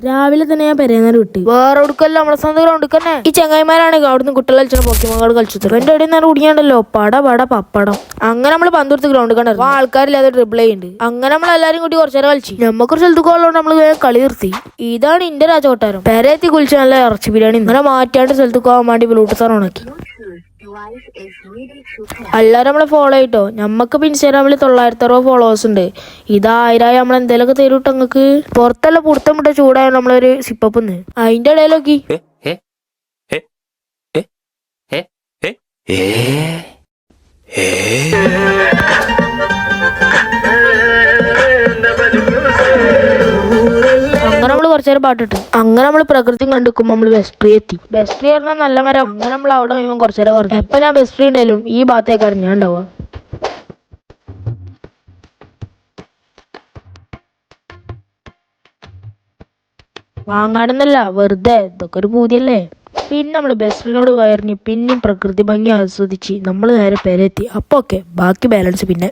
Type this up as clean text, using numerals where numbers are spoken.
രാവിലെ തന്നെ ഞാൻ പെരേന്നേരം വിട്ട് വേറെ എടുക്കല്ലോ നമ്മളെ സ്വന്തം ഗ്രൗണ്ട് തന്നെ. ഈ ചങ്ങായിമാരാണ് അവിടുന്ന് കുട്ടികൾ കളിച്ചാൽ പോക്കിമോൾ കളിച്ചത്. എന്റെ ഇടയിൽ നിന്ന് കുടിയാണ്ടല്ലോ പട പപ്പടം. അങ്ങനെ നമ്മള് പന്തെടുത്ത് ഗ്രൗണ്ട് കണ്ടു ആൾക്കാരില്ലാതെ ഡ്രിബിൾ ചെയ്യുന്നുണ്ട്. അങ്ങനെ നമ്മൾ എല്ലാരും കൂടി കുറച്ചേരം കളിച്ചു. നമുക്കൊരു സ്ഥലത്ത് പോകാനുള്ളത് നമ്മള് കളി നിർത്തി. ഇതാണ് ഇന്റെ രാജകൊട്ടാരം. പെരേത്തി കുളിച്ച് നല്ല ഇറച്ചി ബിരിയാണി ഇങ്ങനെ മാറ്റാണ്ട് സ്ഥലത്ത് പോകാൻ വേണ്ടി ബ്ലൂടൂത്ത് ഓൺ ആക്കി. എല്ലാരും നമ്മളെ ഫോളോ ചെയ്തോ. നമ്മക്ക് ഇൻസ്റ്റാഗ്രാമിൽ 960 ഫോളോവേഴ്സ് ഉണ്ട്. ഇത് 1000 നമ്മൾ എന്തേലൊക്കെ തരൂട്ടോ. നിങ്ങക്ക് പുറത്തല്ല പുറത്തം വിട്ട ചൂടായ നമ്മളൊരു സിപ്പന്ന് അതിന്റെ ഇടയിലൊക്കി അങ്ങനെ നമ്മള് കുറച്ചേരം പാട്ടിട്ട് അങ്ങനെ നമ്മള് പ്രകൃതി കണ്ടിക്കുമ്പോ നമ്മള് ബെസ്റ്റ് ട്രീ എത്തി. ബെസ്റ്റ് ട്രീ പറഞ്ഞാൽ നല്ല മരം. അങ്ങനെ നമ്മൾ അവിടെ കഴിയുമ്പോൾ കുറച്ചേരം പറഞ്ഞു. എപ്പൊ ഞാൻ ബെസ്റ്റ് ട്രീ ഉണ്ടായാലും ഈ ഭാഗത്തേക്കാണ് ഞാൻ ഉണ്ടാവുക. വാങ്ങാനൊന്നല്ല, വെറുതെ ഇതൊക്കെ ഒരു പൂതിയല്ലേ. പിന്നെ നമ്മള് ബെസ്റ്റ് ഫ്രണ്ടിനോട് കയറിഞ്ഞ് പിന്നെയും പ്രകൃതി ഭംഗി ആസ്വദിച്ച് നമ്മൾ നേരെ പേരെത്തി. അപ്പൊ ഓക്കെ, ബാക്കി ബാലൻസ് പിന്നെ.